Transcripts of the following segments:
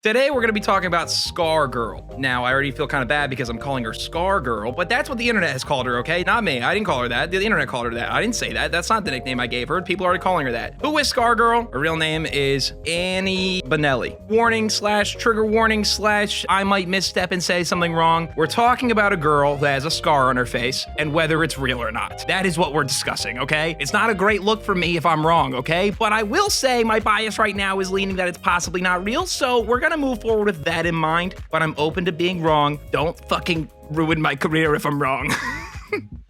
Today, we're going to be talking about Scar Girl. Now, I already feel kind of bad because I'm calling her Scar Girl, but that's what the internet has called her, okay? Not me. I didn't call her that. The internet called her that. I didn't say that. That's not the nickname I gave her. People are already calling her that. Who is Scar Girl? Her real name is Annie Bonelli. Warning slash trigger warning slash I might misstep and say something wrong. We're talking about a girl that has a scar on her face and whether it's real or not. That is what we're discussing, okay? It's not a great look for me if I'm wrong, okay? But I will say my bias right now is leaning that it's possibly not real, so we're gonna move forward with that in mind, but I'm open to being wrong. Don't fucking ruin my career if I'm wrong.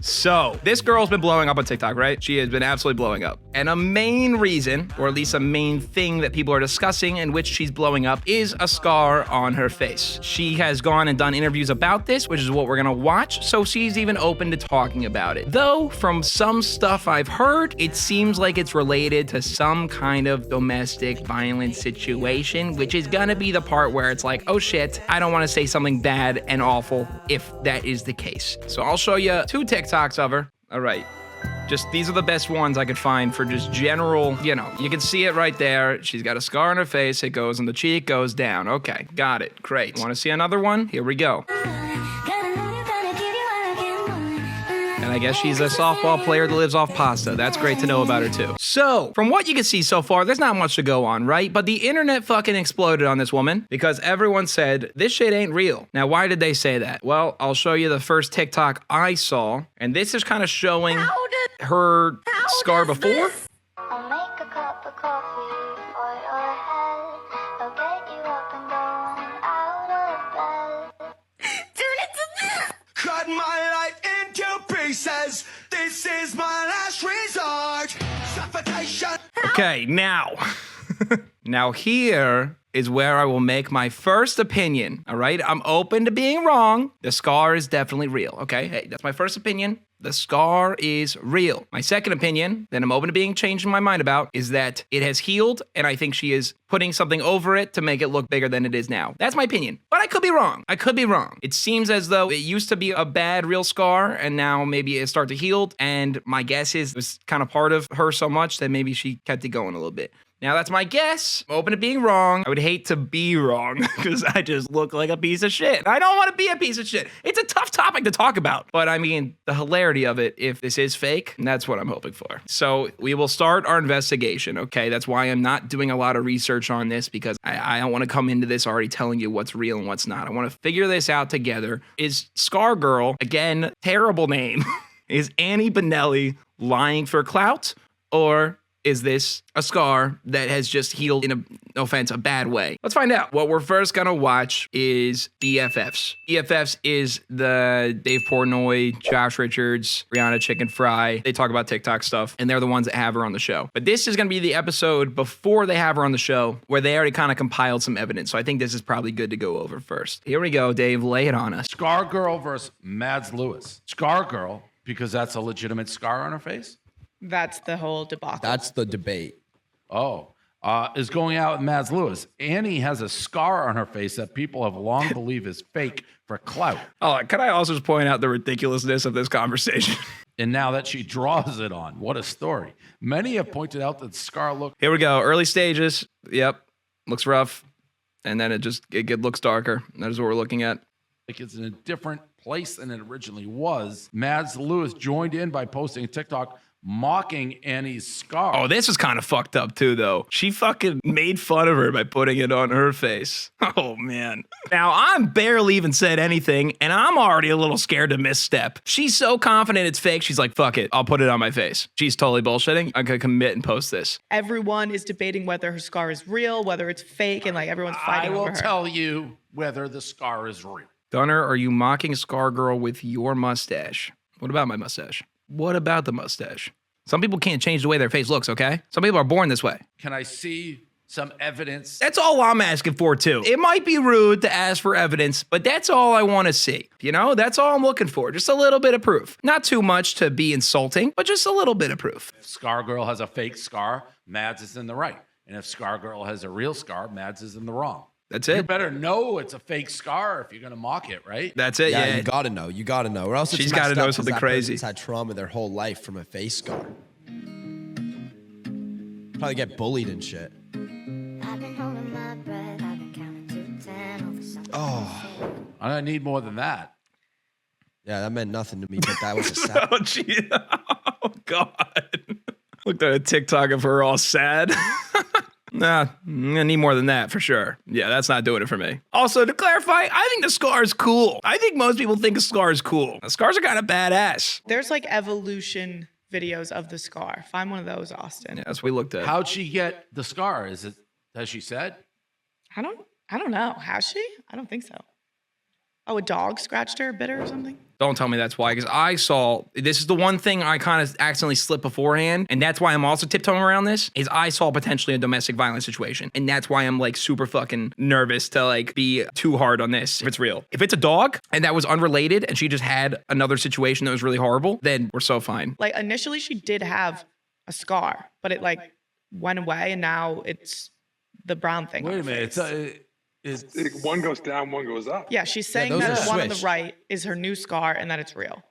So, this girl's been blowing up on TikTok, right? She has been absolutely blowing up. And a main reason, or at least a main thing that people are discussing in which she's blowing up is a scar on her face. She has gone and done interviews about this, which is what we're gonna watch, so she's even open to talking about it. Though, from some stuff I've heard, it seems like it's related to some kind of domestic violence situation, which is gonna be the part where it's like, oh shit, I don't wanna say something bad and awful if that is the case. So I'll show you 2 TikToks of her. All right. Just these are the best ones I could find for just general, you can see it right there. She's got a scar on her face. It goes on the cheek, goes down. Okay, got it. Great. Want to see another one? Here we go. And I guess she's a softball player that lives off pasta. That's great to know about her too. So, from what you can see so far, there's not much to go on, right? But the internet fucking exploded on this woman because everyone said, this shit ain't real. Now, why did they say that? Well, I'll show you the first TikTok I saw, and this is kind of showing her scar before. I'll make a cup of coffee for your head. I'll get you up and going out of bed. Turn it to this. Cut my life into pieces. This is my last resort. Suffocation. Okay, now. Now here is where I will make my first opinion, all right? I'm open to being wrong. The scar is definitely real, okay? Hey, that's my first opinion. The scar is real. My second opinion, that I'm open to being changing my mind about, is that it has healed, and I think she is putting something over it to make it look bigger than it is now. That's my opinion. But I could be wrong. I could be wrong. It seems as though it used to be a bad, real scar, and now maybe it started to heal, and my guess is it was kind of part of her so much that maybe she kept it going a little bit. Now, that's my guess. I'm open to being wrong. I would hate to be wrong because I just look like a piece of shit. I don't want to be a piece of shit. It's a tough topic to talk about. But I mean, the hilarity of it, if this is fake, that's what I'm hoping for. So we will start our investigation, okay? That's why I'm not doing a lot of research on this because I don't want to come into this already telling you what's real and what's not. I want to figure this out together. Is Scar Girl, again, terrible name, is Annie Bonelli lying for clout, or is this a scar that has just healed in no offense, a bad way? Let's find out. What we're first gonna watch is BFFs. BFFs is the Dave Portnoy, Josh Richards, Rihanna Chicken Fry. They talk about TikTok stuff, and they're the ones that have her on the show. But this is gonna be the episode before they have her on the show, where they already kind of compiled some evidence. So I think this is probably good to go over first. Here we go, Dave. Lay it on us. Scar Girl versus Mads Lewis. Scar Girl, because that's a legitimate scar on her face? That's the whole debacle. That's the debate. Is going out with Mads Lewis. Annie has a scar on her face that people have long believed is fake for clout. Oh, can I also just point out the ridiculousness of this conversation? And now that she draws it on, what a story. Many have pointed out that the scar look. Here we go. Early stages. Yep. Looks rough. And then it looks darker. That is what we're looking at. Like it's in a different place than it originally was. Mads Lewis joined in by posting a TikTok mocking Annie's scar. Oh, this is kind of fucked up too, though. She fucking made fun of her by putting it on her face. Oh, man. Now, I'm barely even said anything, and I'm already a little scared to misstep. She's so confident it's fake, she's like, fuck it, I'll put it on my face. She's totally bullshitting. I'm gonna commit and post this. Everyone is debating whether her scar is real, whether it's fake, and like everyone's fighting over her. I will tell you whether the scar is real. Gunnar, are you mocking Scar Girl with your mustache? What about my mustache? What about the mustache? Some people can't change the way their face looks, okay? Some people are born this way. Can I see some evidence? That's all I'm asking for, too. It might be rude to ask for evidence, but that's all I want to see. You know, that's all I'm looking for. Just a little bit of proof. Not too much to be insulting, but just a little bit of proof. If Scar Girl has a fake scar, Mads is in the right. And if Scar Girl has a real scar, Mads is in the wrong. That's it. You better know it's a fake scar if you're going to mock it, right? That's it, yeah. You gotta know. You gotta know. Or else she's got to know something crazy. She's had trauma their whole life from a face scar. Probably get bullied and shit. I've been holding my breath, I've been counting to Oh, I'm gonna need more than that. yeah, that meant nothing to me, but that was a sad. Oh, gee. Oh, God. Looked at a TikTok of her all sad. Nah, I'm gonna need more than that for sure. Yeah, that's not doing it for me. Also, to clarify, I think the scar is cool. I think most people think a scar is cool. The scars are kind of badass. There's like evolution videos of the scar. Find one of those, Austin. Yeah, that's what we looked at. How'd she get the scar? Has she said? I don't know. Has she? I don't think so. Oh, a dog scratched her, bit her or something? Don't tell me that's why, because I saw, this is the one thing I kind of accidentally slipped beforehand, and that's why I'm also tiptoeing around this, is I saw potentially a domestic violence situation, and that's why I'm like super fucking nervous to like be too hard on this if it's real. If it's a dog, and that was unrelated, and she just had another situation that was really horrible, then we're so fine. Like initially she did have a scar, but it like went away and now it's the brown thing. Wait on a her minute. face. One goes down, one goes up. Yeah, she's saying those that are the one on the switched. right is her new scar and that it's real.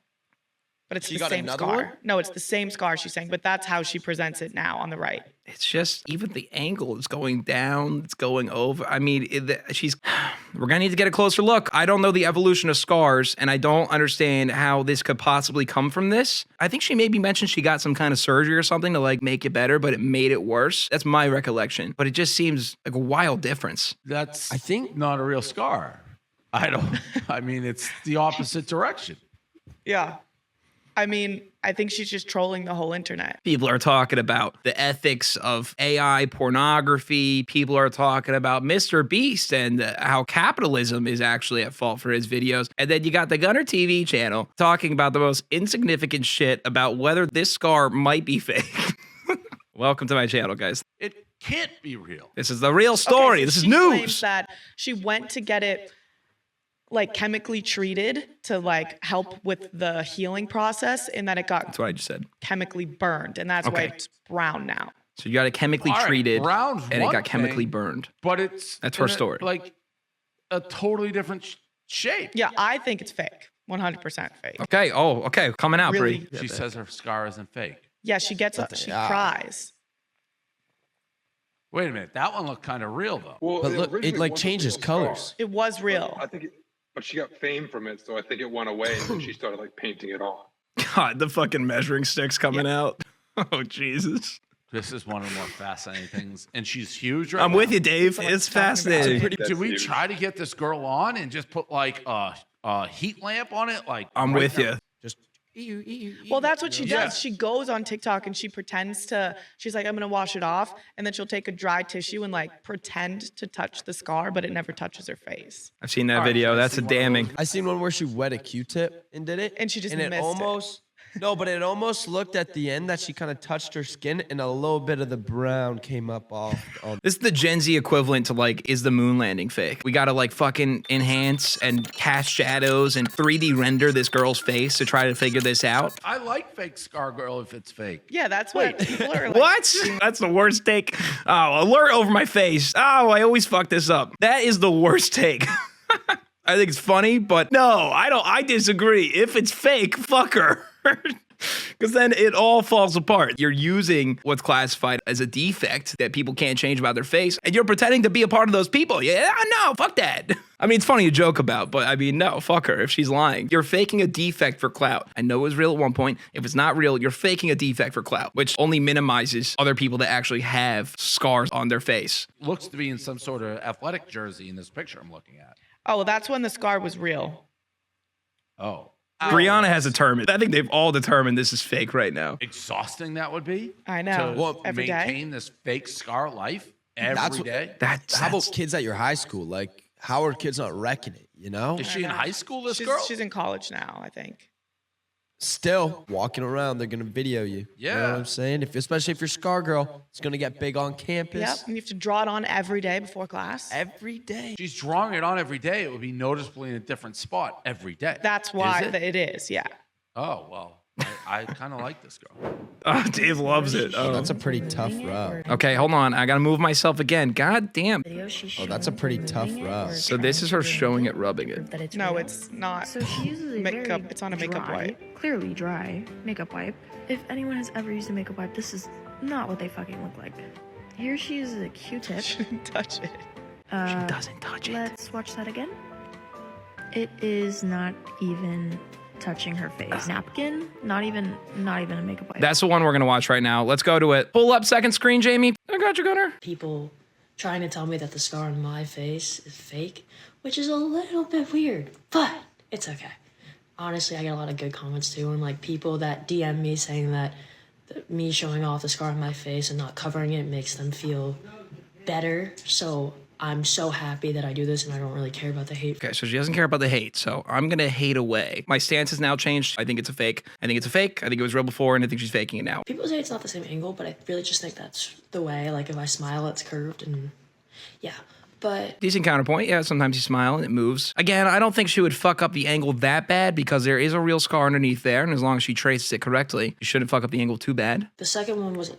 But it's She the got same another scar. one? No, it's the same scar she's saying, but that's how she presents it now on the right. It's just, even the angle is going down, it's going over. I mean, we're gonna need to get a closer look. I don't know the evolution of scars, and I don't understand how this could possibly come from this. I think she maybe mentioned she got some kind of surgery or something to like make it better, but it made it worse. That's my recollection. But it just seems like a wild difference. That's I think- not a real scar. I mean, it's the opposite direction. Yeah. I mean, I think she's just trolling the whole internet. People are talking about the ethics of AI pornography. People are talking about Mr. Beast and how capitalism is actually at fault for his videos. And then you got the Gunner TV channel talking about the most insignificant shit about whether this scar might be fake. Welcome to my channel, guys. It can't be real. This is the real story. Okay, so this is she claims news. that she went to get it like chemically treated to like help with the healing process and that it got That's what I just said. chemically burned and that's why Okay. it's brown now. So you got it chemically All right, treated brown's and it one got chemically thing, burned. But it's That's her in story. Like a totally different shape. Yeah, I think it's fake. 100% fake. Okay. Oh, okay. Coming out, Really? Bree. She says her scar isn't fake. Yeah, she gets up, she cries. Wait a minute. That one looked kind of real though. Well, But look, it originally like wasn't changes a real scar. colors. It was real. I think, but she got fame from it, so I think it went away, and then she started like painting it on. God, the fucking measuring stick's coming out. Oh, Jesus. This is one of the more fascinating things. And she's huge right I'm now. with you, Dave. what It's I'm talking about. fascinating. That's Did we huge. try to get this girl on and just put like a heat lamp on it? Like I'm right with now? you. Just Well, that's what she does. Yeah. She goes on TikTok and she pretends to, she's like, I'm going to wash it off. And then she'll take a dry tissue and like pretend to touch the scar, but it never touches her face. I've seen that All right, video. I That's see a one of those. damning. I seen one where she wet a Q-tip and did it, And she just and it missed it. almost no, but it almost looked at the end that she kind of touched her skin, and a little bit of the brown came up off. This is the Gen Z equivalent to like, is the moon landing fake? We gotta like fucking enhance and cast shadows and 3D render this girl's face to try to figure this out. I like fake scar girl if it's fake. Yeah, that's what people are like. What? That's the worst take. Oh, alert over my face. Oh, I always fuck this up. That is the worst take. I think it's funny, but no, I disagree. If it's fake, fuck her. Because then it all falls apart. You're using what's classified as a defect that people can't change about their face, and you're pretending to be a part of those people. Yeah, no, fuck that. I mean, it's funny to joke about, but I mean, no, fuck her if she's lying. You're faking a defect for clout. I know it was real at one point. If it's not real, you're faking a defect for clout, which only minimizes other people that actually have scars on their face. Looks to be in some sort of athletic jersey in this picture I'm looking at. Oh, well, that's when the scar was real. Oh. Brianna has determined. I think they've all determined this is fake right now. Exhausting that would be. I know. To Well, every day. maintain this fake scar life That's every what- day. How about kids at your high school? Like, how are kids not wrecking it? You know, Is she in high school, this she's, girl? she's in college now, I think. still walking around, they're gonna video you. You know Yeah. what I'm saying? Especially if you're Scar Girl, it's gonna get big on campus. Yep. And you have to draw it on every day before class. Every day. She's drawing it on every day. It would be noticeably in a different spot every day. That's why Is it? it is. Yeah. Oh, well, I kind of like this girl. Oh, Dave loves it. Oh. That's a pretty tough row. Okay, hold on. I gotta move myself again. God damn. Oh, that's a pretty tough row. So this is her showing it, rubbing it. No, it's not. So she uses a Makeup- very it's on a makeup dry, wipe. clearly dry makeup wipe. If anyone has ever used a makeup wipe, this is not what they fucking look like. Here she uses a Q-tip. Shouldn't touch it. She doesn't touch it. Let's watch that again. It is not even touching her face. Napkin, not even a makeup wipe. That's the one we're gonna watch right now. Let's go to it. Pull up second screen, Jamie. I got you, Gunnar. People trying to tell me that the scar on my face is fake, which is a little bit weird, but it's okay. Honestly, I get a lot of good comments too, and like people that DM me saying that me showing off the scar on my face and not covering it makes them feel better. So I'm so happy that I do this and I don't really care about the hate. Okay, so she doesn't care about the hate, so I'm gonna hate away. My stance has now changed. I think it's a fake. I think it's a fake. I think it was real before, and I think she's faking it now. People say it's not the same angle, but I really just think that's the way. Like if I smile, it's curved, and yeah. But Decent counterpoint. Yeah, sometimes you smile and it moves. Again, I don't think she would fuck up the angle that bad because there is a real scar underneath there, and as long as she traces it correctly, you shouldn't fuck up the angle too bad. the second one was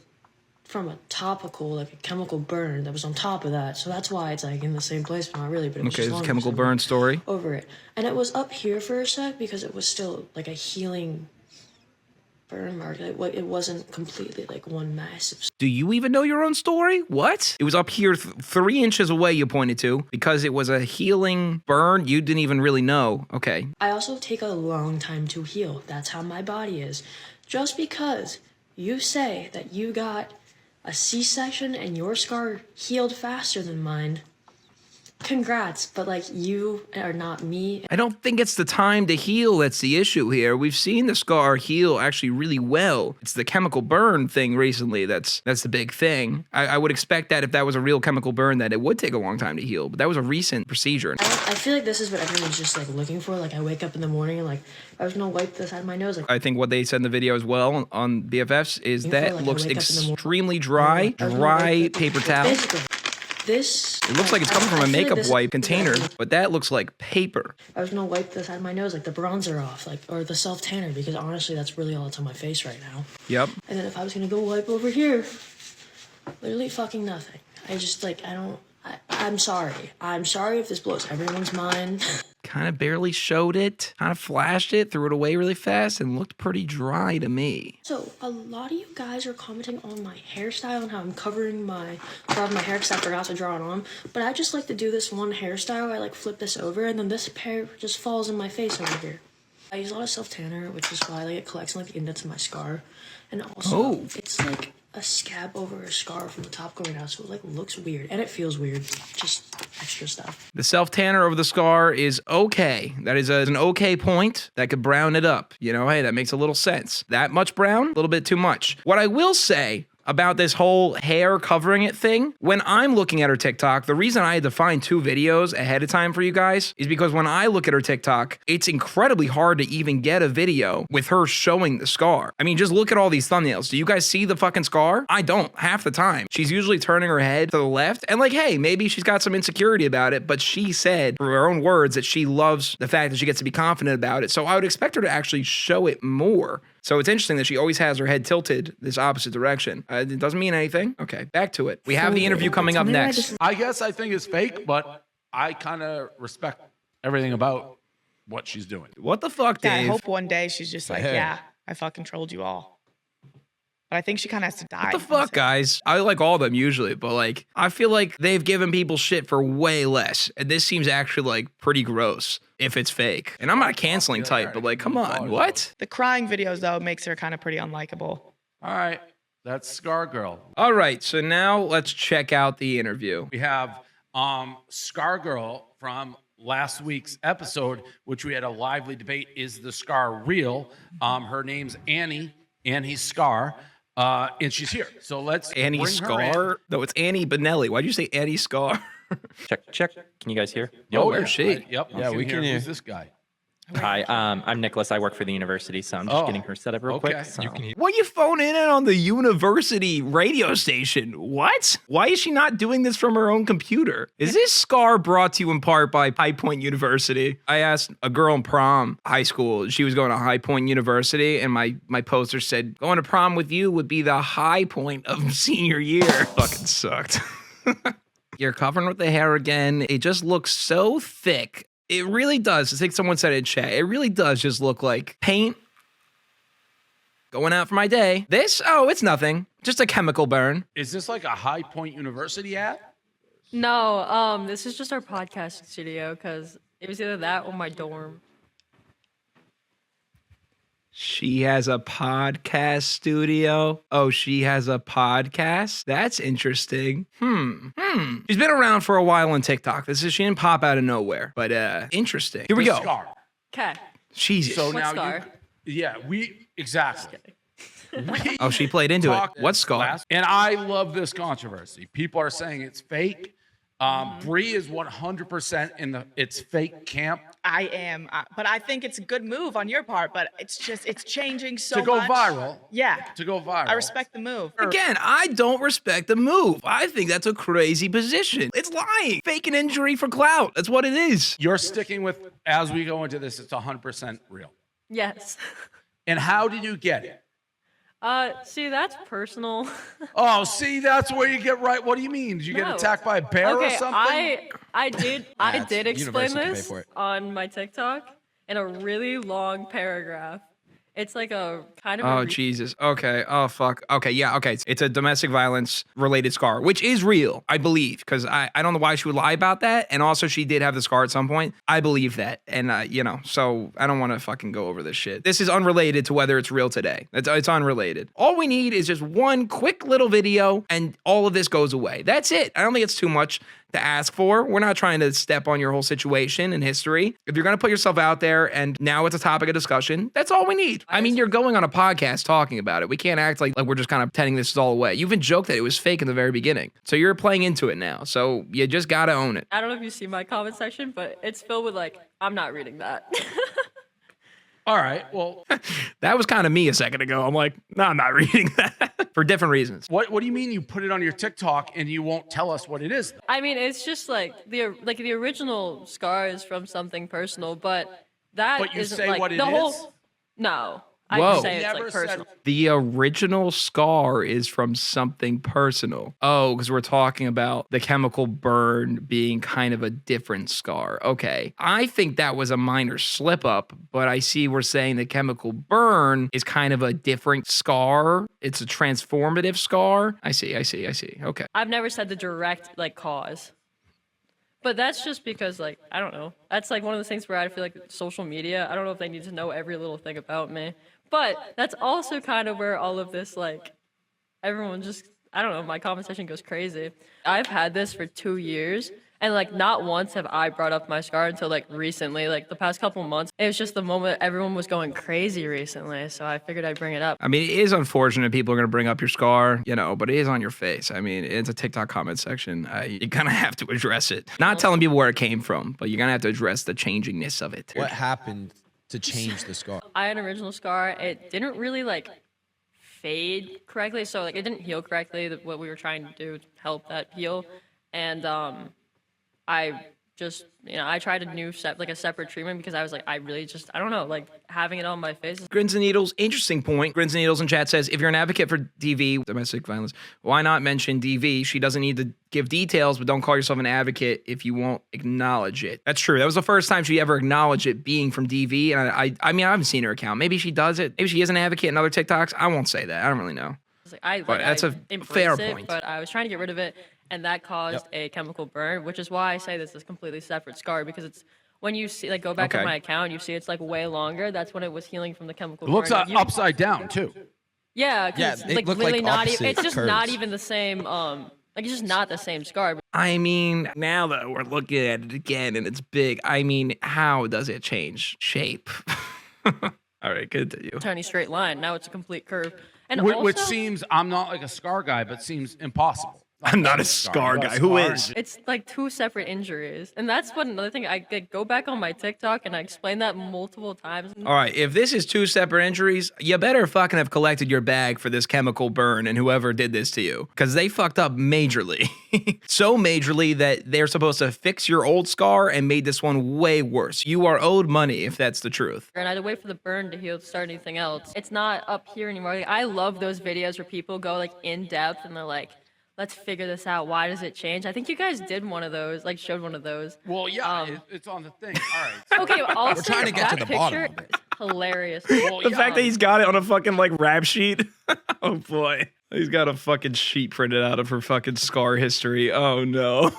from a topical, like a chemical burn that was on top of that. So that's why it's like in the same place, but not really. But it was Okay, just this longer, chemical so burn story. over it. And it was up here for a sec because it was still like a healing burn mark. It wasn't completely like one massive. Do you even know your own story? What? It was up here 3 inches away, you pointed to, because it was a healing burn you didn't even really know. Okay. I also take a long time to heal. That's how my body is. Just because you say that you got a C-section and your scar healed faster than mine, congrats, but like you are not me. I don't think it's the time to heal that's the issue here. We've seen the scar heal actually really well. It's the chemical burn thing recently that's the big thing. I would expect that if that was a real chemical burn that it would take a long time to heal, but that was a recent procedure. I feel like this is what everyone's just like looking for. Like I wake up in the morning and like I was gonna wipe the side of my nose. Like I think what they said in the video as well on BFFs is You that feel like I looks wake up in the morning- extremely dry, paper towel. basically, this. It looks like it's coming from a makeup wipe container, but that looks like paper. I was gonna wipe the side of my nose, like the bronzer off, like or the self tanner, because honestly, that's really all that's on my face right now. Yep. And then if I was gonna go wipe over here, literally fucking nothing. I just like I don't. I'm sorry. I'm sorry if this blows everyone's mind. Kind of barely showed it, kind of flashed it, threw it away really fast, and looked pretty dry to me. So a lot of you guys are commenting on my hairstyle and how I'm covering my part of my hair because I forgot to draw it on. But I just like to do this one hairstyle. I like flip this over and then this pair just falls in my face over here. I use a lot of self tanner, which is why like it collects in like the indents of my scar, and also it's like a scab over a scar from the top going out, so it like looks weird and it feels weird. Just extra stuff. The self tanner over the scar is okay. That is an okay point. That could brown it up. You know, hey, that makes a little sense. That much brown, a little bit too much. What I will say about this whole hair covering it thing, when I'm looking at her TikTok, the reason I had to find 2 videos ahead of time for you guys is because when I look at her TikTok, it's incredibly hard to even get a video with her showing the scar. I mean, just look at all these thumbnails. Do you guys see the fucking scar? I don't half the time. She's usually turning her head to the left and like, hey, maybe she's got some insecurity about it, but she said through her own words that she loves the fact that she gets to be confident about it. So I would expect her to actually show it more. So it's interesting that she always has her head tilted this opposite direction. It doesn't mean anything. Okay, back to it. We have the interview coming up next. I guess I think it's fake, but I kind of respect everything about what she's doing. What the fuck, Yeah, I Dave? hope one day she's just like, yeah, I fucking trolled you all. But I think she kind of has to die. What the fuck, guys? I like all of them usually, but like, I feel like they've given people shit for way less. And this seems actually like pretty gross if it's fake. And I'm not a canceling type, but like, come on, what? The crying videos, though, makes her kind of pretty unlikable. All right, that's Scar Girl. All right, so now let's check out the interview. We have Scar Girl from last week's episode, which we had a lively debate. Is the scar real? Her name's Annie Scar. And she's here. So let's Annie bring her in. Scar? No, it's Annie Benelli. Why'd you say Annie Scar? Check. Can you guys hear? Yo, where's she? Yep. Yeah, we can hear. Who's this guy? Hi, I'm Nicholas. I work for the university, so I'm just getting her set up real quick. So. What are you phoning in on the university radio station? What? Why is she not doing this from her own computer? Is this Scar brought to you in part by High Point University? I asked a girl in prom, high school. She was going to High Point University, and my poster said, going to prom with you would be the high point of senior year. Fucking sucked. You're covering with the hair again. It just looks so thick. It really does. I think someone said it in chat. It really does just look like paint going out for my day. This? Oh, it's nothing. Just a chemical burn. Is this like a High Point University ad? No, this is just our podcast studio because it was either that or my dorm. She has a podcast studio. Oh, she has a podcast? That's interesting. She's been around for a while on TikTok. She didn't pop out of nowhere, but interesting. Here we go. Scar. Okay. Jesus. So What now scar? exactly. Oh, she played into it. What scar? And I love this controversy. People are saying it's fake. Bree is 100% in it's fake camp. I am, but I think it's a good move on your part. But it's changing so much. To go viral. Yeah. To go viral. I respect the move. Again, I don't respect the move. I think that's a crazy position. It's lying. Fake an injury for clout. That's what it is. You're sticking with, as we go into this, it's 100% real. Yes. And how did you get it? See, that's personal. Oh, see, that's where you get right. What do you mean? Did you get No. attacked by a bear or something? I did explain Universal can pay this for it. on my TikTok in a really long paragraph. It's like a kind of Oh, Jesus. Okay. Oh, fuck. Okay. Yeah. Okay. It's a domestic violence related scar, which is real, I believe, because I don't know why she would lie about that. And also, she did have the scar at some point. I believe that. And, so I don't want to fucking go over this shit. This is unrelated to whether it's real today. It's unrelated. All we need is just one quick little video and all of this goes away. That's it. I don't think it's too much to ask for. We're not trying to step on your whole situation and history. If you're going to put yourself out there and now it's a topic of discussion, that's all we need. I mean, you're going on a podcast talking about it. We can't act like we're just kind of pretending this is all away. You even joked that it was fake in the very beginning. So you're playing into it now. So you just got to own it. I don't know if you see my comment section, but it's filled with I'm not reading that. All right. Well, that was kind of me a second ago. I'm like, no, I'm not reading that for different reasons. What do you mean you put it on your TikTok and you won't tell us what it is? I mean, it's just the original scar is from something personal, but that But you isn't say what it the whole. is? No, Whoa. I just say it's Never said- personal. The original scar is from something personal. Oh, because we're talking about the chemical burn being kind of a different scar. Okay. I think that was a minor slip up, but I see we're saying the chemical burn is kind of a different scar. It's a transformative scar. I see. Okay. I've never said the direct cause. But that's just because I don't know. That's one of those things where I feel like social media, I don't know if they need to know every little thing about me. But that's also kind of where all of this everyone just, I don't know, my comment section goes crazy. I've had this for 2 years. And not once have I brought up my scar until recently, the past couple months. It was just the moment everyone was going crazy recently, so I figured I'd bring it up. I mean, it is unfortunate people are going to bring up your scar, but it is on your face. I mean, it's a TikTok comment section. You kind of have to address it. Not telling people where it came from, but you're going to have to address the changingness of it. What happened to change the scar? I had an original scar. It didn't really fade correctly, so it didn't heal correctly. What we were trying to do to help that heal, and I just, I tried a new a separate treatment because I was I really just, I don't know, having it on my face. Grins and Needles, interesting point. Grins and Needles in chat says, if you're an advocate for DV, domestic violence, why not mention DV? She doesn't need to give details, but don't call yourself an advocate if you won't acknowledge it. That's true. That was the first time she ever acknowledged it being from DV. And I mean, I haven't seen her account. Maybe she does it. Maybe she is an advocate in other TikToks. I won't say that. I don't really know. But that's a fair point. But I was trying to get rid of it. And that caused a chemical burn, which is why I say this is a completely separate scar, because it's when you see go back to my account, you see it's way longer. That's when it was healing from the chemical burn. It looks upside down too. Yeah, Yeah, it's look really not opposite it's just curves. not even the same it's just not the same scar. I mean, now that we're looking at it again and it's big, I mean, how does it change shape? All right, continue. Tiny straight line. Now it's a complete curve. And Which also, seems, I'm not a scar guy, but seems impossible. I'm not a scar guy. Who is? it's two separate injuries. And that's what another thing, I go back on my TikTok and I explain that multiple times. All right, if this is two separate injuries, you better fucking have collected your bag for this chemical burn and whoever did this to you, because they fucked up majorly. So majorly that they're supposed to fix your old scar and made this one way worse. You are owed money if that's the truth. And I had to wait for the burn to heal to start anything else. It's not up here anymore. I love those videos where people go in depth and they're let's figure this out. Why does it change? I think you guys did one of those, showed one of those. Well, yeah, it's on the thing. All right. Okay, also, We're trying to get to that the bottom picture of it. is hilarious. Well, The fact that he's got it on a fucking rap sheet. Oh boy. He's got a fucking sheet printed out of her fucking scar history. Oh no.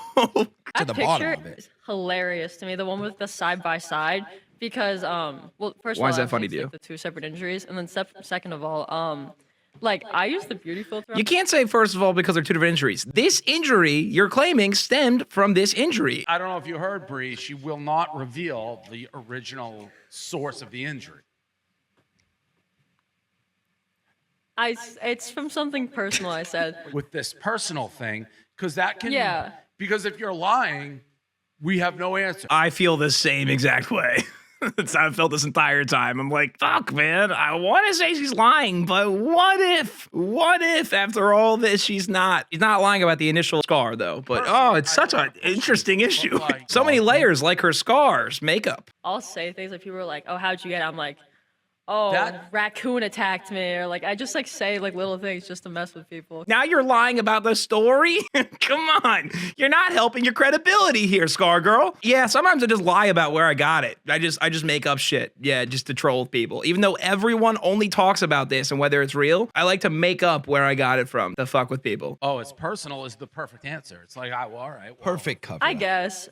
That picture is hilarious to me. The one with the side by side, because well, first of all, Why is that I funny think to it's, you? like, the two separate injuries, and then second of all, like I use the beauty filter. You can't say first of all because they're two different injuries. This injury you're claiming stemmed from this injury. I don't know if you heard, Bree. She will not reveal the original source of the injury. It's from something personal. I said with this personal thing, because that can. Yeah. Because if you're lying, we have no answer. I feel the same exact way. That's how I felt this entire time. I'm like, fuck, man. I want to say she's lying, but what if? What if after all this she's not? She's not lying about the initial scar though. But oh, it's such an interesting issue. So many layers, like her scars, makeup. I'll say things like people are like, "Oh, how'd you get it?" I'm like, "Oh, That- raccoon attacked me," or like I just like say like little things just to mess with people. Now you're lying about the story? Come on. You're not helping your credibility here, Scar Girl. Yeah, sometimes I just lie about where I got it. I just make up shit. Yeah, just to troll people. Even though everyone only talks about this and whether it's real, I like to make up where I got it from to fuck with people. Oh, it's personal is the perfect answer. It's like, well, all right. Well, Perfect cover. I guess.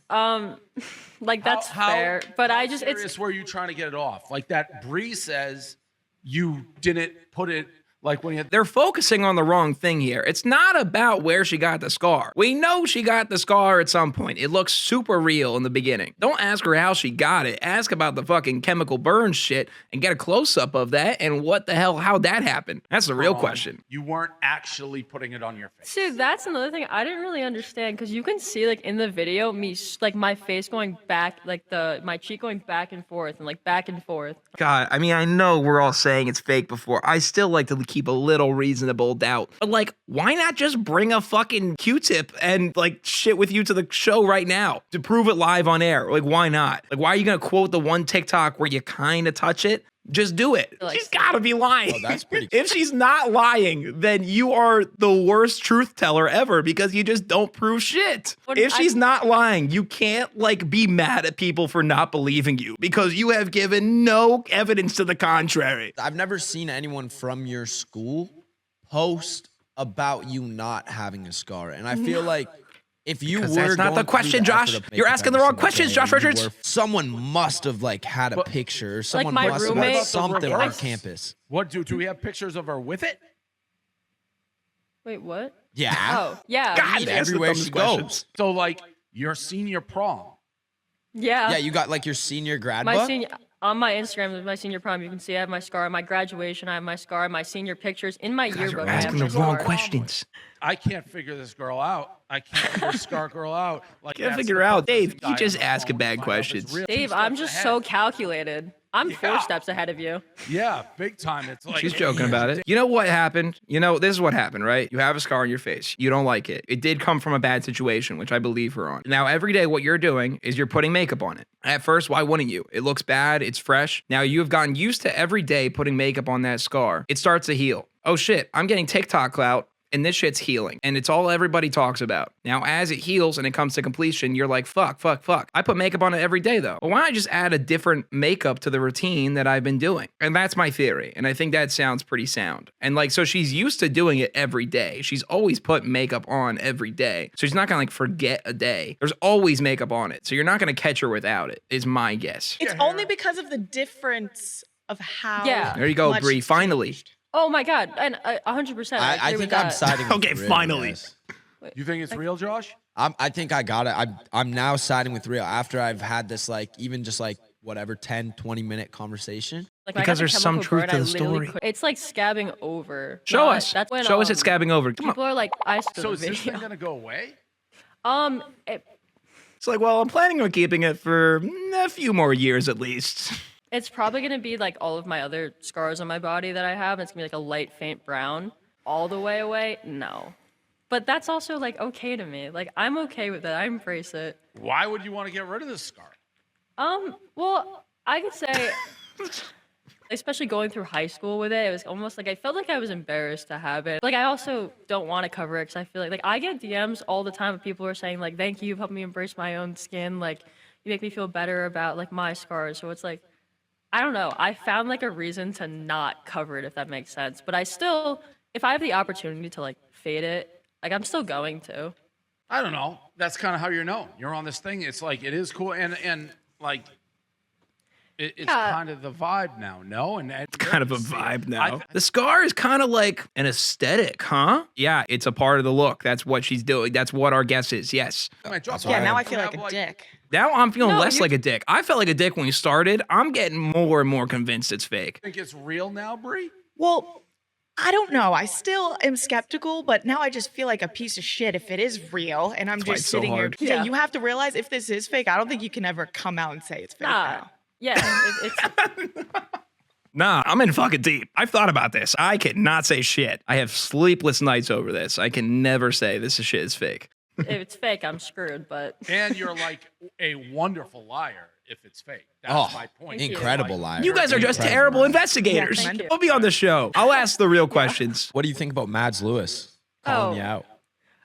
Like that's fair, but I just serious it's were you trying to get it off? Like that Bree says you didn't put it like when you had They're focusing on the wrong thing here. It's not about where she got the scar. We know she got the scar at some point. It looks super real in the beginning. Don't ask her how she got it. Ask about the fucking chemical burn shit and get a close-up of that and what the hell, how'd that happen? That's the real question. you weren't actually putting it on your face. See, that's another thing I didn't really understand because you can see like in the video me like my face going back, like my cheek going back and forth and like back and forth. God, I mean, I know we're all saying it's fake before. I still like to keep a little reasonable doubt. But like, why not just bring a fucking Q-tip and like shit with you to the show right now to prove it live on air? Like, why not? Like, why are you gonna quote the one TikTok where you kind of touch it? Just do it. Like, She's gotta be lying. Oh, that's pretty If she's not lying, then you are the worst truth teller ever because you just don't prove shit. If she's not lying, you can't like be mad at people for not believing you because you have given no evidence to the contrary. I've never seen anyone from your school post about you not having a scar. And I feel like if you Because were that's not going the through question, effort Josh. of You're makeup asking the every wrong single questions, day Josh and you Richards. someone must have like had a picture. Someone my must have roommate- had something on reverse. campus. What do we have pictures of her with it? Wait, what? Yeah. Oh, yeah. God, Meet that's the everywhere dumbest she questions. goes. So like your senior prom. Yeah. Yeah, you got like your senior grad My book? senior on my Instagram, my senior prom, you can see I have my scar. At my graduation, I have my scar. My senior pictures in my yearbook. I have Asking the my wrong scar. questions. I can't figure this girl out. I can't figure Scar Girl out. Like Can't that's figure the out, person Dave. guy You on just the asking phone bad to find out if it's questions. real. Dave, Two I'm steps just ahead. so calculated. I'm 4 steps ahead of you. Yeah, big time. It's like She's joking about it. You know what happened? You know, this is what happened, right? You have a scar on your face. You don't like it. It did come from a bad situation, which I believe her on. Now, every day, what you're doing is you're putting makeup on it. At first, why wouldn't you? It looks bad. It's fresh. Now, you have gotten used to every day putting makeup on that scar. It starts to heal. Oh shit, I'm getting TikTok clout. And this shit's healing. And it's all everybody talks about. Now, as it heals and it comes to completion, you're like, fuck. I put makeup on it every day though. Well, why not just add a different makeup to the routine that I've been doing? And that's my theory. And I think that sounds pretty sound. And like, so she's used to doing it every day. She's always put makeup on every day. So she's not gonna like forget a day. There's always makeup on it. So you're not gonna catch her without it, is my guess. It's only because of the difference of how. Yeah. There you go, much Bree. it's Finally. changed. Oh my god, and 100%. I agree with think I'm that. siding with Okay, real, finally. guys. You think it's real, Josh? I think I got it. I'm now siding with real after I've had this like even just like whatever 10, 20 minute conversation. Like, when I Because got the there's some chemical truth burn, to I the literally story. could- It's like scabbing over. Show Not- us. That's when, Show us it scabbing over. Come on. People are like, I saw So the is this thing video. gonna go away? It's like, well, I'm planning on keeping it for a few more years at least. It's probably gonna be like all of my other scars on my body that I have. It's gonna be like a light, faint brown all the way away. No, but that's also like okay to me. Like I'm okay with it. I embrace it. Why would you want to get rid of this scar? Well, I could say, especially going through high school with it, it was almost like I felt like I was embarrassed to have it. Like I also don't want to cover it because I feel like I get DMs all the time of people who are saying like, "Thank you, you've helped me embrace my own skin. Like you make me feel better about like my scars." So it's like, I don't know. I found like a reason to not cover it, if that makes sense. But I still if I have the opportunity to like fade it, like I'm still going to. I don't know. That's kind of how you're known. You're on this thing. It's like it is cool, and like it's kind of the vibe now. No, and it's kind of a vibe now. The scar is kind of like an aesthetic, huh? Yeah, it's a part of the look. That's what she's doing. That's what our guess is. Yes. Yeah, now I feel like a dick. Now I'm feeling less like a dick. I felt like a dick when you started. I'm getting more and more convinced it's fake. Think it's real now, Brie? Well, I don't know. I still am skeptical, but now I just feel like a piece of shit if it is real. And I'm just sitting here. Yeah, you have to realize if this is fake, I don't think you can ever come out and say it's fake now. Yeah, it's Nah, I'm in fucking deep. I've thought about this. I cannot say shit. I have sleepless nights over this. I can never say this shit is fake. if it's fake, I'm screwed. But And you're like a wonderful liar if it's fake. That's my point. Incredible liar. You guys are just terrible investigators. thank you. We'll be on the show. I'll ask the real questions. What do you think about Mads Lewis calling you out?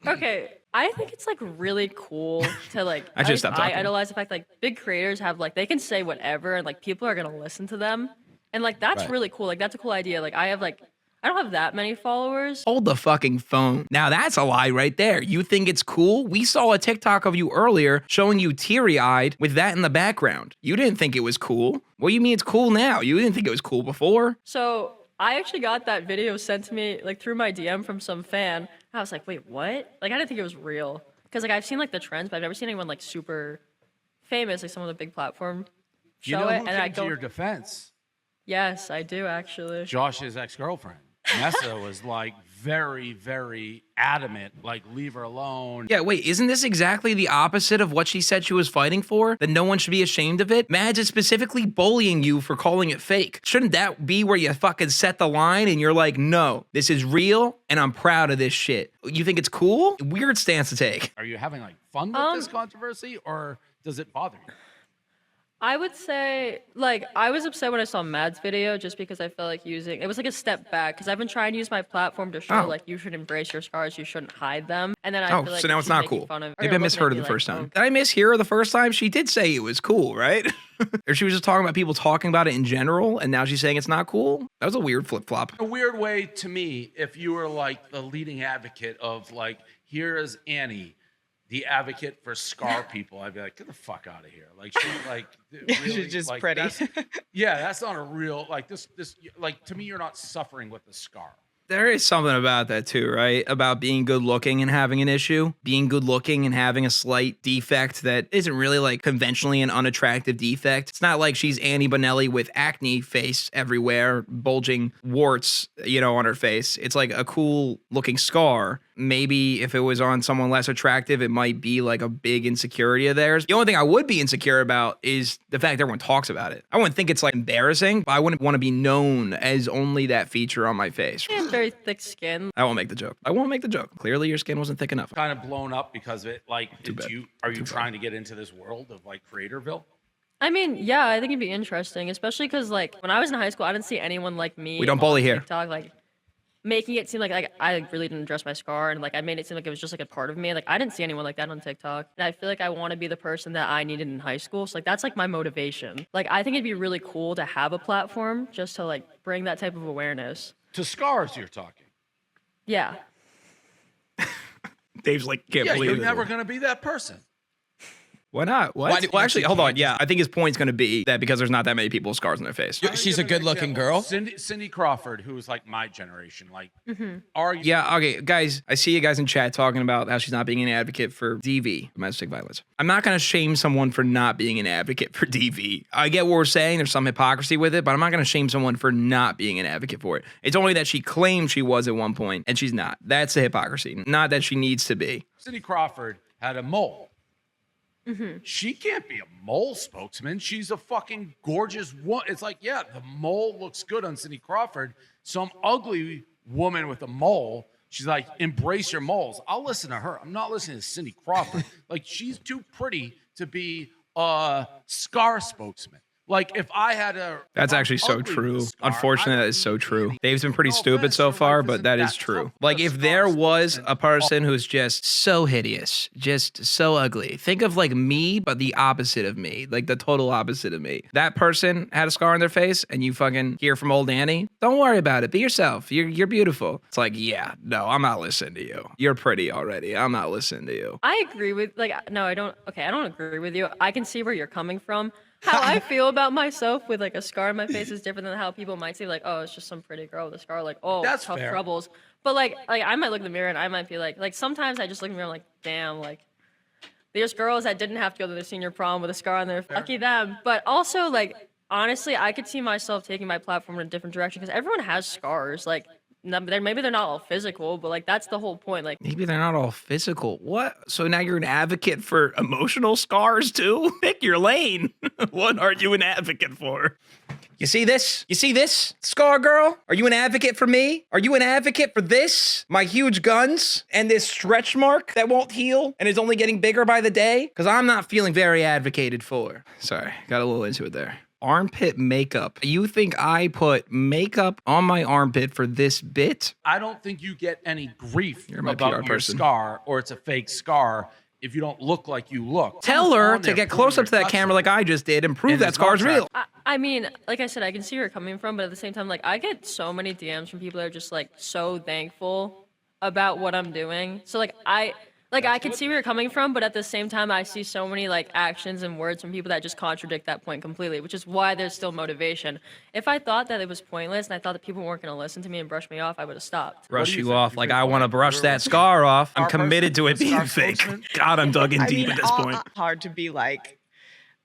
okay. I think it's like really cool to like. I should stop talking. I idolize the fact like big creators have like they can say whatever and like people are gonna listen to them, and like that's really cool. Like that's a cool idea. Like I don't have that many followers. Hold the fucking phone. Now that's a lie right there. You think it's cool? We saw a TikTok of you earlier showing you teary-eyed with that in the background. You didn't think it was cool. What do you mean it's cool now? You didn't think it was cool before? So I actually got that video sent to me like through my DM from some fan. I was like, wait, what? Like I didn't think it was real because like I've seen like the trends, but I've never seen anyone like super famous, like some of the big platform show You know it. who And I came to go, your defense? yes, I do actually. Josh's ex-girlfriend. Nessa was like very, very adamant, like leave her alone. Yeah, wait, isn't this exactly the opposite of what she said she was fighting for? That no one should be ashamed of it? Mads is specifically bullying you for calling it fake. Shouldn't that be where you fucking set the line and you're like, no, this is real and I'm proud of this shit? You think it's cool? Weird stance to take. Are you having like fun with this controversy or does it bother you? I would say, like, I was upset when I saw Mad's video just because I felt like it was like a step back because I've been trying to use my platform to show, like, you should embrace your scars, you shouldn't hide them. And then I feel like so now it's not cool. Maybe I misheard it the first time. Did I mishear her the first time? She did say it was cool, right? Or she was just talking about people talking about it in general, and now she's saying it's not cool? That was a weird flip-flop. A weird way to me, if you were like the leading advocate of like, here is Annie, the advocate for scar people, I'd be like, get the fuck out of here. Like, really, she's just like, pretty. That's not a real, like this, like to me, you're not suffering with the scar. There is something about that too, right? About being good looking and having an issue. Being good looking and having a slight defect that isn't really like conventionally an unattractive defect. It's not like she's Annie Bonelli with acne face everywhere, bulging warts, on her face. It's like a cool looking scar. Maybe if it was on someone less attractive, it might be like a big insecurity of theirs. The only thing I would be insecure about is the fact that everyone talks about it. I wouldn't think it's like embarrassing, but I wouldn't want to be known as only that feature on my face. I have very thick skin. I won't make the joke. Clearly your skin wasn't thick enough. Kind of blown up because of it. Like, are you trying to get into this world of like Creatorville? I mean, yeah, I think it'd be interesting, especially because like when I was in high school, I didn't see anyone like me. We don't bully here. TikTok, like making it seem like I really didn't address my scar and like I made it seem like it was just like a part of me. Like I didn't see anyone like that on TikTok. And I feel like I want to be the person that I needed in high school. So like that's like my motivation. Like I think it'd be really cool to have a platform just to like bring that type of awareness. To scars, you're talking. Yeah. Dave's like, can't believe you're it. never gonna be that person. Why not? What? Well, actually, hold on. Yeah, I think his point's going to be that because there's not that many people with scars on their face. She's a good-looking girl. Cindy Crawford, who's like my generation, like, Yeah, okay, guys, I see you guys in chat talking about how she's not being an advocate for DV, domestic violence. I'm not going to shame someone for not being an advocate for DV. I get what we're saying. There's some hypocrisy with it, but I'm not going to shame someone for not being an advocate for it. It's only that she claimed she was at one point, and she's not. That's the hypocrisy, not that she needs to be. Cindy Crawford had a mole. She can't be a mole spokesman. She's a fucking gorgeous woman. It's like, yeah, the mole looks good on Cindy Crawford. Some ugly woman with a mole, she's like, embrace your moles. I'll listen to her. I'm not listening to Cindy Crawford. Like, she's too pretty to be a scar spokesman. Like if I had a That's actually so true. Unfortunately, that is so true. Dave's been pretty stupid so far, but that is true. Like if there was a person who's just so hideous, just so ugly, think of like me, but the opposite of me, like the total opposite of me. That person had a scar on their face and you fucking hear from old Annie, don't worry about it. Be yourself. You're beautiful. It's like, yeah, no, I'm not listening to you. You're pretty already. I'm not listening to you. I agree with, like, no, I don't. Okay, I don't agree with you. I can see where you're coming from. How I feel about myself with like a scar on my face is different than how people might say like, oh, it's just some pretty girl with a scar, like, oh, That's tough fair. troubles. But like I might look in the mirror and I might be like sometimes I just look in the mirror like, damn, like there's girls that didn't have to go to their senior prom with a scar on their lucky them. But also like honestly, I could see myself taking my platform in a different direction because everyone has scars. Like maybe they're not all physical, but like that's the whole point. Like Maybe they're not all physical. What? So now you're an advocate for emotional scars too? Pick your lane. What are you an advocate for? You see this? You see this? Scar girl? Are you an advocate for me? Are you an advocate for this? My huge guns and this stretch mark that won't heal and is only getting bigger by the day? Because I'm not feeling very advocated for. Sorry, got a little into it there. Armpit makeup. You think I put makeup on my armpit for this bit? I don't think you get any grief You're my about PR your person. scar or it's a fake scar if you don't look like you look. Tell her to get close up to that camera like I just did and prove that scar's real. I mean, like I said, I can see where you're coming from, but at the same time, like I get so many DMs from people that are just like so thankful about what I'm doing. So like I can see where you're coming from, but at the same time, I see so many like actions and words from people that just contradict that point completely, which is why there's still motivation. If I thought that it was pointless and I thought that people weren't going to listen to me and brush me off, I would have stopped. Brush you off like I want to brush that scar off. I'm committed to it being fake. God, I'm dug in deep at this point. Hard to be like,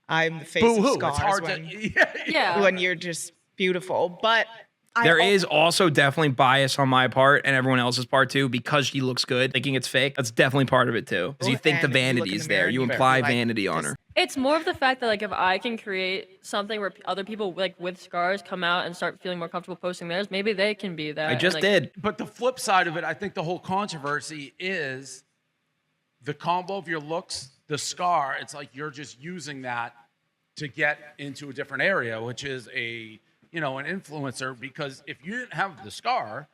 I'm the face Boo-hoo, of it's scars hard when, Yeah. when you're just beautiful. But There is also definitely bias on my part and everyone else's part too because she looks good, thinking it's fake. That's definitely part of it too. Because you think the And if you look vanity in is the mirror there. and You you imply like, vanity on her. It's more of the fact that like if I can create something where other people like with scars come out and start feeling more comfortable posting theirs, maybe they can be that. I just like, did. But the flip side of it, I think the whole controversy is the combo of your looks, the scar. It's like you're just using that to get into a different area, which is an influencer. Because if you didn't have the scar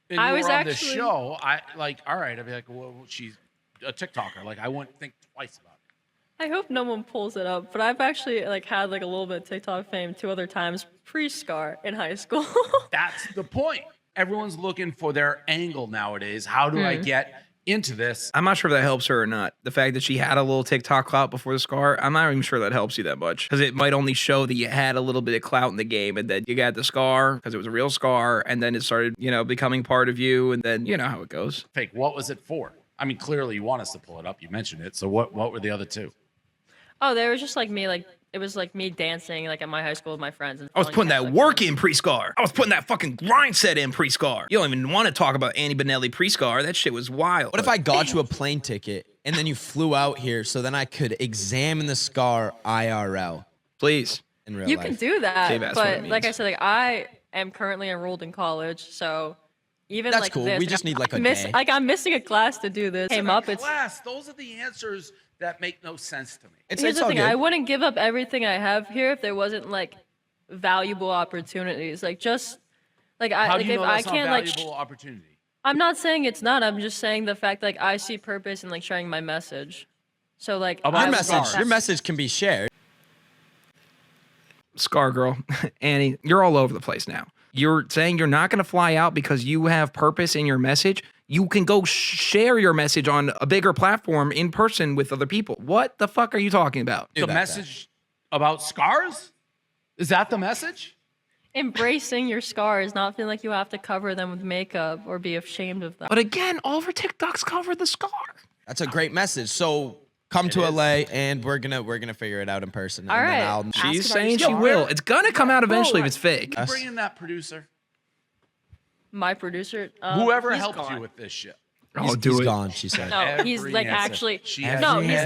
and you were on this show, all right, I'd be like, well, she's a TikToker. Like I wouldn't think twice about it. I hope no one pulls it up, but I've actually like had like a little bit of TikTok fame 2 other times pre-scar in high school. That's the point. Everyone's looking for their angle nowadays. How do I get into this? I'm not sure if that helps her or not. The fact that she had a little TikTok clout before the scar, I'm not even sure that helps you that much. Because it might only show that you had a little bit of clout in the game and then you got the scar because it was a real scar and then it started, becoming part of you and then you know how it goes. Fake. What was it for? I mean, clearly you want us to pull it up. You mentioned it. So what were the other 2? Oh, there was just like me, like it was like me dancing like at my high school with my friends. And I was putting that work in pre-scar. I was putting that fucking grind set in pre-scar. You don't even want to talk about Annie Benelli pre-scar. That shit was wild. What if I got you a plane ticket and then you flew out here so then I could examine the scar IRL? Please. In real You life. can do that, Dave asked what it but like I means. said, like I am currently enrolled in college, so even That's like cool. this, We just need like a day. Like I'm missing a class to do this. Came up, it's Class. Those are the answers that make no sense to me. here's the thing. I wouldn't give up everything I have here if there wasn't like valuable opportunities. Like just like I How like do you if know I that's not can't like valuable opportunity? I'm not saying it's not. I'm just saying the fact like I see purpose in like sharing my message. So like About Your I- message, your message can be shared. Scar girl, Annie, you're all over the place now. You're saying you're not going to fly out because you have purpose in your message. You can go share your message on a bigger platform in person with other people. What the fuck are you talking about? The message about scars? Is that the message? Embracing your scars, not feeling like you have to cover them with makeup or be ashamed of them. But again, all of her TikToks cover the scar. That's a great message. So come to LA and we're gonna figure it out in person. All and then right. I'll- She's saying she will. It's gonna come out eventually if it's fake. You bring in that producer. My producer, Whoever he's helped gone. you with this shit. Oh, do he's it. gone, she said. No, he's Every like answer. actually. She has No, every he's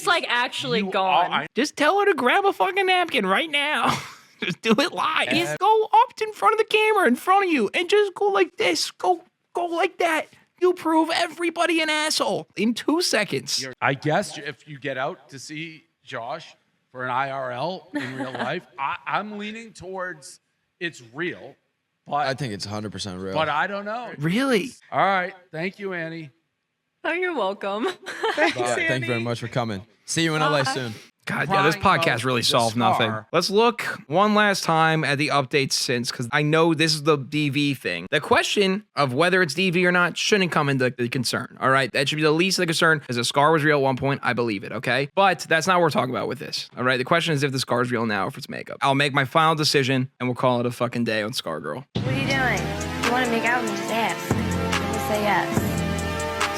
like answer. actually You gone. are- Just tell her to grab a fucking napkin right now. Just do it live. Just go up in front of the camera in front of you and just go like this. Go like that. You prove everybody an asshole in 2 seconds. I guess if you get out to see Josh, for an IRL in real life. I'm leaning towards it's real, but I think it's 100% real. But I don't know. Really? All right. Thank you, Annie. Oh, you're welcome. Thank you very much for coming. See you in LA soon. God, yeah, this podcast really solved nothing. Let's look one last time at the updates since, because I know this is the DV thing. The question of whether it's DV or not shouldn't come into the concern, all right? That should be the least of the concern, because the scar was real at one point. I believe it, okay? But that's not what we're talking about with this, all right? The question is if the scar is real now or if it's makeup. I'll make my final decision, and we'll call it a fucking day on Scar Girl. What are you doing? You want to make out and just ask. Just say yes.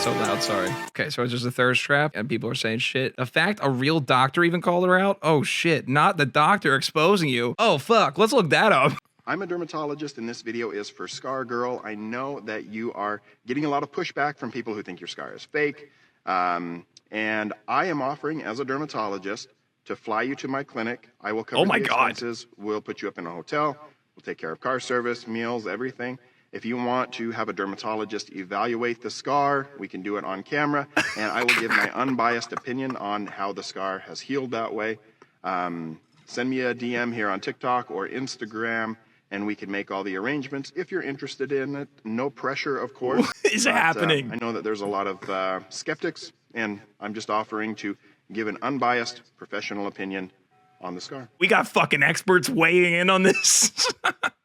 So loud, sorry. Okay, so it's just a thirst trap, and people are saying shit. The fact a real doctor even called her out? Oh shit, not the doctor exposing you. Oh fuck, let's look that up. I'm a dermatologist, and this video is for Scar Girl. I know that you are getting a lot of pushback from people who think your scar is fake. And I am offering, as a dermatologist, to fly you to my clinic. I will cover the expenses. We'll put you up in a hotel. We'll take care of car service, meals, everything. If you want to have a dermatologist evaluate the scar, we can do it on camera, and I will give my unbiased opinion on how the scar has healed that way. Send me a DM here on TikTok or Instagram, and we can make all the arrangements if you're interested in it. No pressure, of course. What is happening? I know that there's a lot of skeptics, and I'm just offering to give an unbiased professional opinion on the scar. We got fucking experts weighing in on this.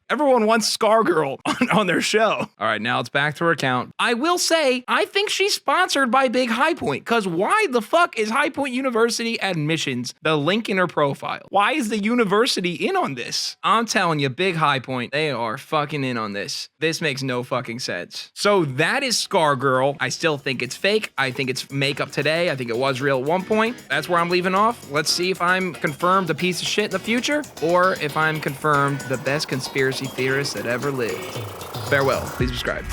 Everyone wants Scar Girl on their show. All right, now it's back to her account. I will say, I think she's sponsored by Big High Point, because why the fuck is High Point University admissions the link in her profile? Why is the university in on this? I'm telling you, Big High Point, they are fucking in on this. This makes no fucking sense. So that is Scar Girl. I still think it's fake. I think it's makeup today. I think it was real at one point. That's where I'm leaving off. Let's see if I'm confirmed a piece of shit in the future, or if I'm confirmed the best conspiracy theorist that ever lived. Farewell. Please subscribe.